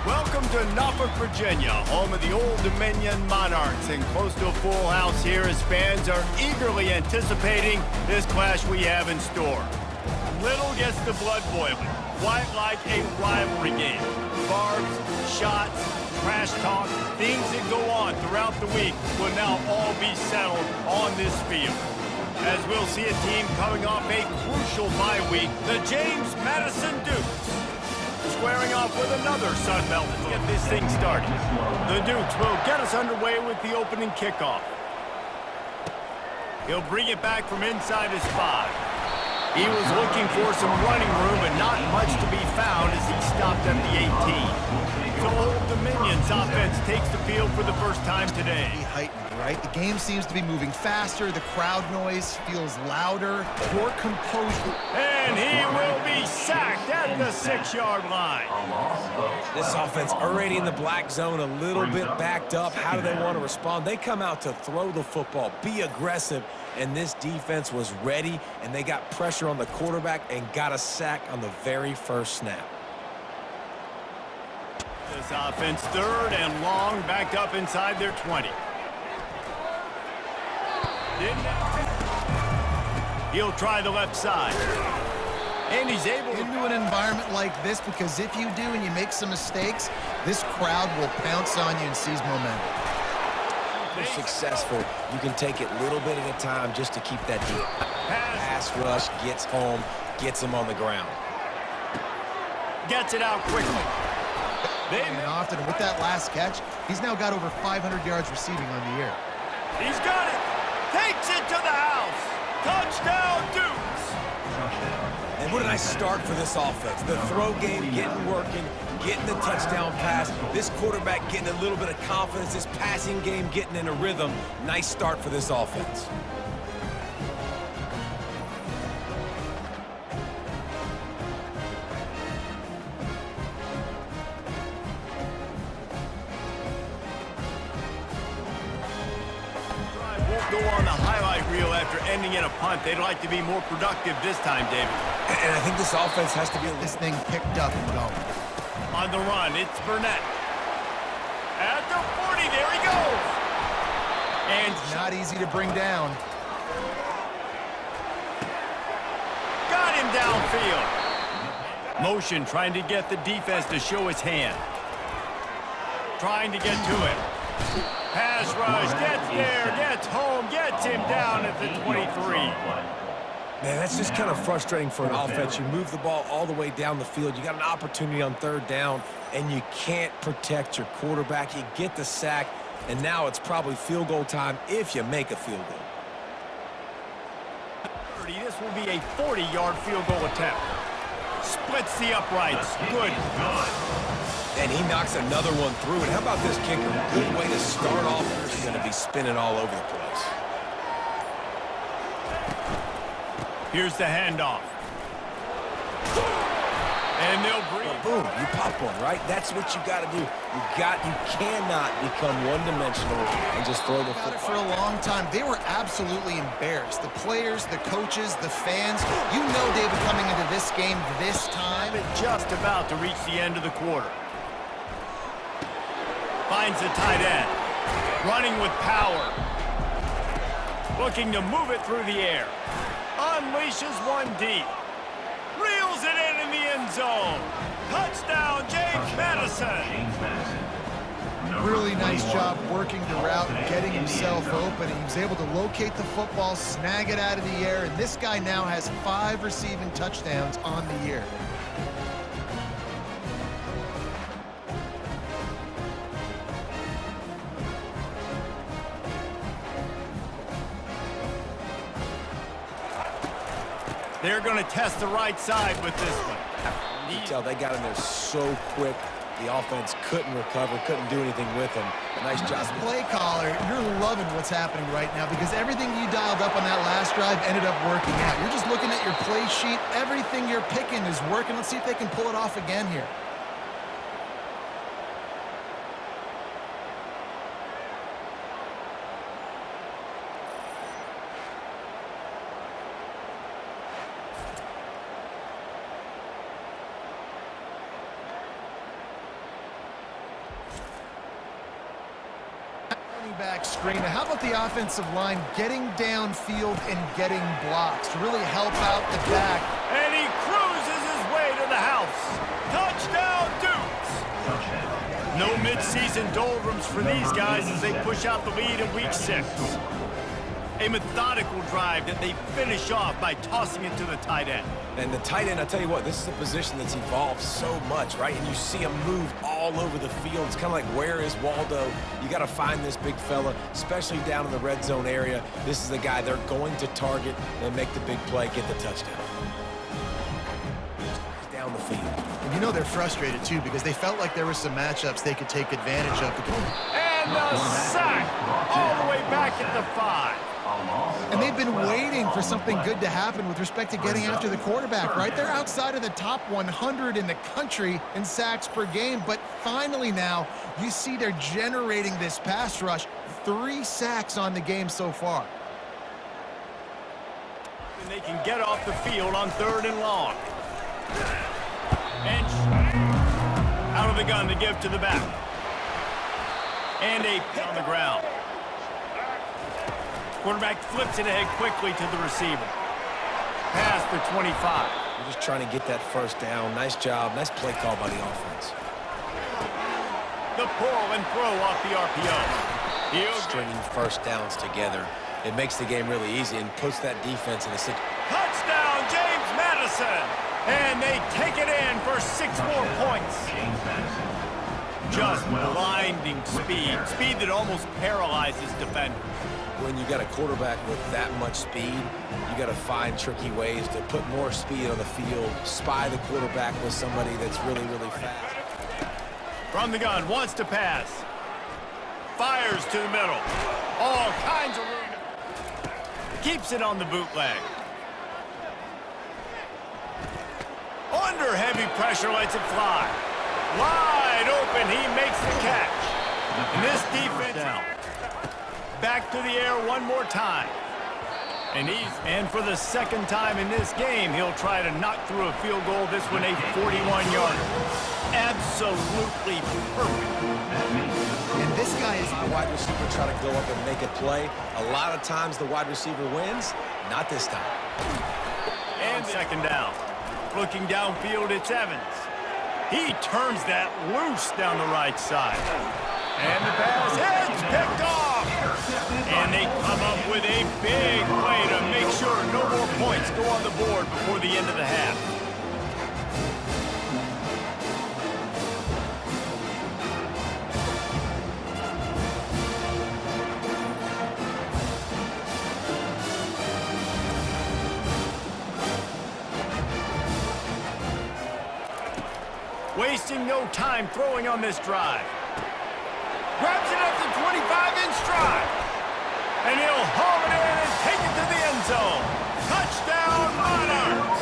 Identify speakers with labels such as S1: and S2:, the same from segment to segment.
S1: Welcome to Norfolk, Virginia, home of the Old Dominion Monarchs, and close to a full house here as fans are eagerly anticipating this clash we have in store. Little gets the blood boiling, quite like a rivalry game. Barbs, shots, trash talk, things that go on throughout the week will now all be settled on this field. As we'll see a team coming off a crucial bye week, the James Madison Dukes, squaring off with another Sun Belt. Let's get this thing started. The Dukes will get us underway with the opening kickoff. He'll bring it back from inside his 5. He was looking for some running room, but not much to be found as he stopped at the 18. So Old Dominion's offense takes the field for the first time today.
S2: Heightened, right? The game seems to be moving faster. The crowd noise feels louder. More composure.
S1: And he will be sacked at the 6-yard line.
S3: This offense already in the black zone, a little bit backed up. How do they want to respond? They come out to throw the football, be aggressive, and this defense was ready, and they got pressure on the quarterback and got a sack on the very first snap.
S1: This offense third and long, backed up inside their 20. He'll try the left side. And he's able to
S2: into an environment like this, because if you do and you make some mistakes, this crowd will pounce on you and seize momentum.
S3: If you're successful, you can take it little bit at a time just to keep that deep. Pass rush, gets home, gets him on the ground.
S1: Gets it out quickly.
S2: And often with that last catch, he's now got over 500 yards receiving on the year.
S1: He's got it. Takes it to the house. Touchdown, Dukes.
S3: And what a nice start for this offense. The throw game working, getting the touchdown pass. This quarterback getting a little bit of confidence. This passing game getting in a rhythm. Nice start for this offense.
S1: Go on the highlight reel after ending in a punt. They'd like to be more productive this time, David.
S3: And I think this offense has to be
S2: this thing picked up and going.
S1: On the run, it's Burnett. At the 40, there he goes. And
S2: not easy to bring down.
S1: Got him downfield. Motion trying to get the defense to show his hand. Trying to get to it. Pass rush, gets there, gets home, gets him down at the 23.
S3: Man, that's just kind of frustrating for an offense. You move the ball all the way down the field. You got an opportunity on third down, and you can't protect your quarterback. You get the sack, and now it's probably field goal time if you make a field goal.
S1: This will be a 40-yard field goal attempt. Splits the uprights. Good.
S3: And he knocks another one through. And how about this kicker? Good way to start off. He's going to be spinning all over the place.
S1: Here's the handoff. And they'll bring it.
S3: Boom, you pop one, right? That's what you got to do. You cannot become one-dimensional and just throw the football.
S2: For a long time, they were absolutely embarrassed. The players, the coaches, the fans. You know, David, coming into this game this time.
S1: Just about to reach the end of the quarter. Finds the tight end. Running with power. Looking to move it through the air. Unleashes one deep. Reels it in the end zone. Touchdown, James Madison.
S2: Really nice job working the route and getting himself open. He was able to locate the football, snag it out of the air, and this guy now has 5 receiving touchdowns on the year.
S1: They're going to test the right side with this one.
S3: You can tell they got in there so quick. The offense couldn't recover, couldn't do anything with them. Nice job.
S2: As play caller, you're loving what's happening right now because everything you dialed up on that last drive ended up working out. You're just looking at your play sheet. Everything you're picking is working. Let's see if they can pull it off again here. back screen. Now, how about the offensive line getting downfield and getting blocks to really help out the back?
S1: And he cruises his way to the house. Touchdown, Dukes! No midseason doldrums for these guys as they push out the lead in Week 6. A methodical drive that they finish off by tossing it to the tight end.
S3: And the tight end, I'll tell you what, this is a position that's evolved so much, right? And you see him move all over the field. It's kind of like, where is Waldo? You got to find this big fella, especially down in the red zone area. This is the guy they're going to target and make the big play, get the touchdown. Down the field.
S2: And you know they're frustrated, too, because they felt like there were some matchups they could take advantage of.
S1: And a sack all the way back at the 5.
S2: And they've been waiting for something good to happen with respect to getting after the quarterback, right? They're outside of the top 100 in the country in sacks per game, but finally now you see they're generating this pass rush. 3 sacks on the game so far.
S1: And they can get off the field on 3rd and long. And out of the gun to give to the back. And a pick on the ground. Quarterback flips it ahead quickly to the receiver. Pass to 25.
S3: You're just trying to get that first down. Nice job. Nice play call by the offense.
S1: The pull and throw off the RPO.
S3: Stringing first downs together. It makes the game really easy and puts that defense in a situation.
S1: Touchdown, James Madison! And they take it in for 6 more points. Just blinding speed. Speed that almost paralyzes defenders.
S3: When you got a quarterback with that much speed, you got to find tricky ways to put more speed on the field, spy the quarterback with somebody that's really, really fast.
S1: From the gun, wants to pass. Fires to the middle. All kinds of room. Keeps it on the bootleg. Under heavy pressure, lets it fly. Wide open, he makes the catch. And this defense down. Back to the air one more time. And for the 2nd time in this game, he'll try to knock through a field goal. This one a 41-yarder. Absolutely perfect.
S2: And this guy is
S3: the wide receiver try to go up and make a play. A lot of times the wide receiver wins. Not this time.
S1: And 2nd down. Looking downfield, it's Evans. He turns that loose down the right side. And the pass is picked off. And they come up with a big play to make sure no more points go on the board before the end of the half. Wasting no time throwing on this drive. Grabs it up to 25 in stride. And he'll haul it in and take it to the end zone. Touchdown, Monarchs!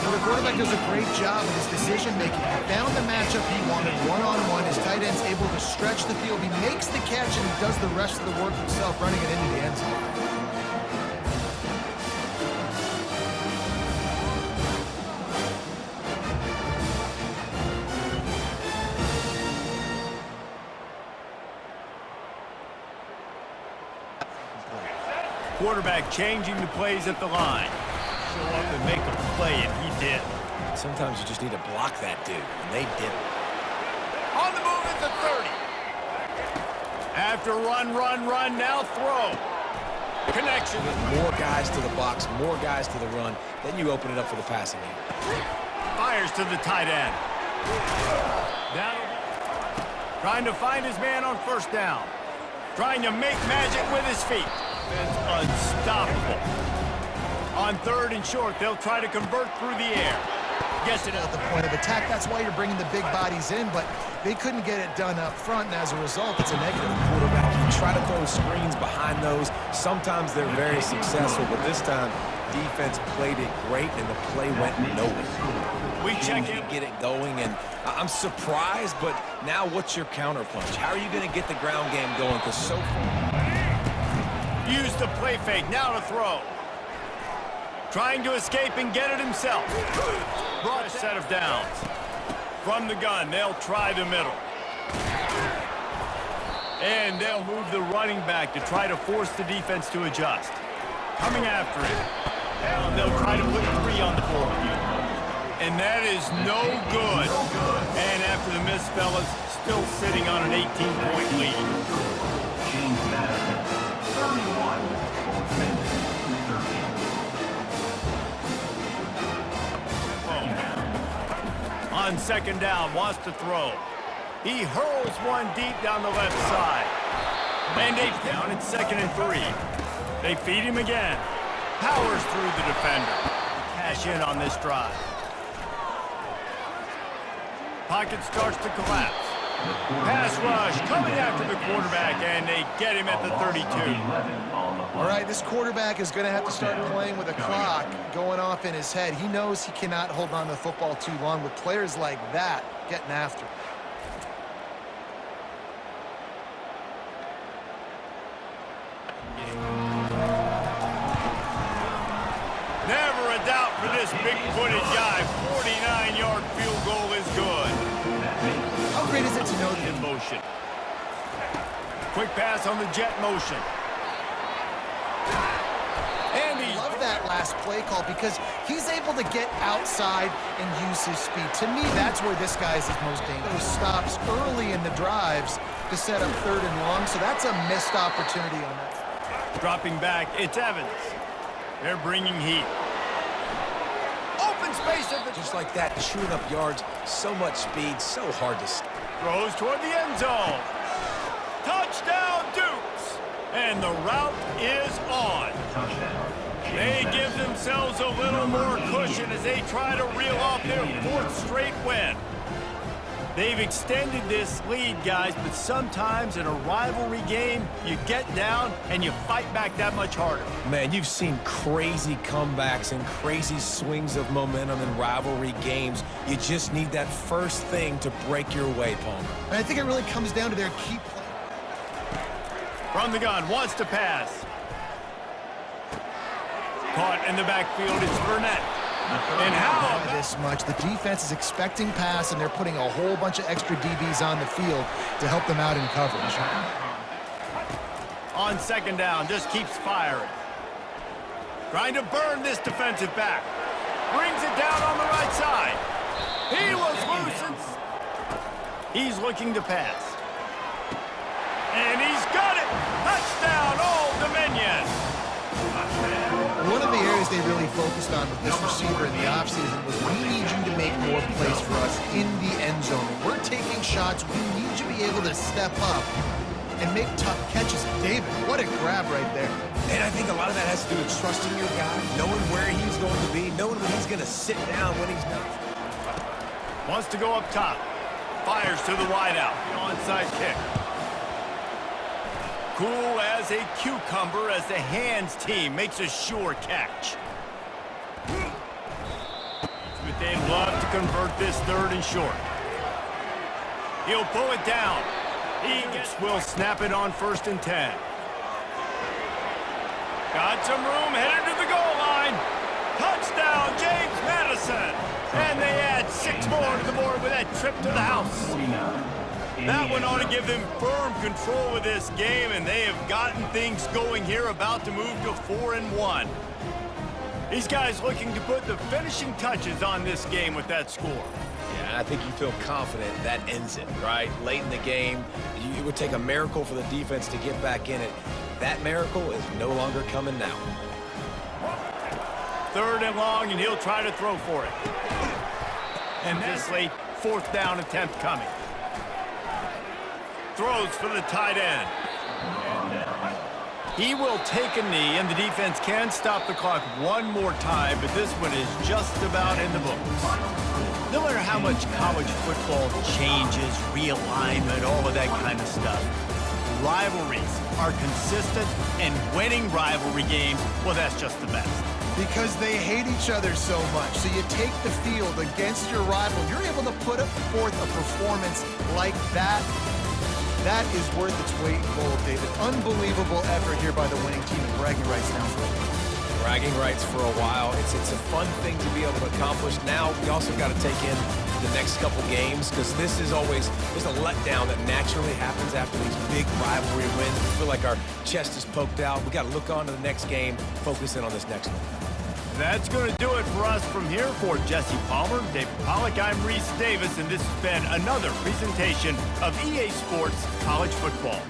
S2: The quarterback does a great job of his decision-making. He found the matchup he wanted one-on-one. His tight end's able to stretch the field. He makes the catch, and he does the rest of the work himself, running it into the end zone.
S1: Quarterback changing the plays at the line. Show up and make a play, and he did.
S3: Sometimes you just need to block that dude, and they did.
S1: On the move at the 30. After run, now throw. Connection.
S3: With more guys to the box, more guys to the run, then you open it up for the passing game.
S1: Fires to the tight end. Down. Trying to find his man on 1st down. Trying to make magic with his feet. It's unstoppable. On 3rd and short, they'll try to convert through the air. Gets it
S2: At the point of attack, that's why you're bringing the big bodies in, but they couldn't get it done up front, and as a result, it's a negative.
S3: Quarterback, you try to throw screens behind those. Sometimes they're very successful, but this time, defense played it great, and the play went nowhere.
S1: We check in.
S3: Get it going, and I'm surprised, but now what's your counterpunch? How are you going to get the ground game going? Because so far...
S1: Use the play fake, now to throw. Trying to escape and get it himself. Broad set of downs. From the gun, they'll try the middle. And they'll move the running back to try to force the defense to adjust. Coming after it. And they'll try to put 3 on the board. And that is no good. And after the miss, fellas, still sitting on an 18-point lead. On second down, wants to throw. He hurls one deep down the left side. And they down at 2nd and 3. They feed him again. Powers through the defender. Cash in on this drive. Pocket starts to collapse. Pass rush coming after the quarterback, and they get him at the 32.
S2: All right, this quarterback is going to have to start playing with a clock going off in his head. He knows he cannot hold on to the football too long with players like that getting after him.
S1: Never a doubt for this big-footed guy. 49-yard field goal is good.
S2: How great is it to know that
S1: In motion. Quick pass on the jet motion. And
S2: I love that last play call because he's able to get outside and use his speed. To me, that's where this guy is his most dangerous. Those stops early in the drives to set up 3rd and long, so that's a missed opportunity on that.
S1: dropping back, it's Evans. They're bringing heat. Open space at the...
S3: Just like that, chewing up yards, so much speed, so hard to stop.
S1: Throws toward the end zone. Touchdown, Dukes! And the route is on. They give themselves a little more cushion as they try to reel off their 4th straight win. They've extended this lead, guys, but sometimes in a rivalry game, you get down and you fight back that much harder.
S3: Man, you've seen crazy comebacks and crazy swings of momentum in rivalry games. You just need that first thing to break your way, Palmer.
S2: And I think it really comes down to their key play.
S1: From the gun, wants to pass. Caught in the backfield, it's Burnett. And how about
S2: this much? The defense is expecting pass, and they're putting a whole bunch of extra DBs on the field to help them out in coverage.
S1: On second down, just keeps firing. Trying to burn this defensive back. Brings it down on the right side. He was loose. He's looking to pass. And he's got it. Touchdown, Old Dominion.
S2: One of the areas they really focused on with this receiver in the offseason was we need you to make more plays for us in the end zone. We're taking shots. We need you to be able to step up and make tough catches. David, what a grab right there.
S3: And I think a lot of that has to do with trusting your guy, knowing where he's going to be, knowing when he's going to sit down, when he's not.
S1: Wants to go up top. Fires to the wideout. The onside kick. Cool as a cucumber as the hands team makes a sure catch. But they'd love to convert this 3rd and short. He'll pull it down. Will snap it on 1st and 10. Got some room, headed to the goal line. Touchdown, James Madison. And they add 6 more to the board with that trip to the house. That one ought to give them firm control of this game, and they have gotten things going here, about to move to 4-1. These guys looking to put the finishing touches on this game with that score.
S3: Yeah, I think you feel confident that ends it, right? Late in the game, it would take a miracle for the defense to get back in it. That miracle is no longer coming now.
S1: 3rd and long, and he'll try to throw for it. And this late 4th down attempt coming. Throws for the tight end. He will take a knee, and the defense can stop the clock one more time, but this one is just about in the books. No matter how much college football changes, realignment, all of that kind of stuff, rivalries are consistent, and winning rivalry games, well, that's just the best.
S2: Because they hate each other so much. So you take the field against your rival. You're able to put forth a performance like that. That is worth its weight in gold, David. Unbelievable effort here by the winning team, and bragging rights now for them.
S3: bragging rights for a while. It's a fun thing to be able to accomplish. Now we also got to take in the next couple games, because this is always, there's a letdown that naturally happens after these big rivalry wins. We feel like our chest is poked out. We got to look on to the next game, focus in on this next one.
S1: That's going to do it for us from here. For Jesse Palmer, David Pollack, I'm Reese Davis, and this has been another presentation of EA Sports College Football.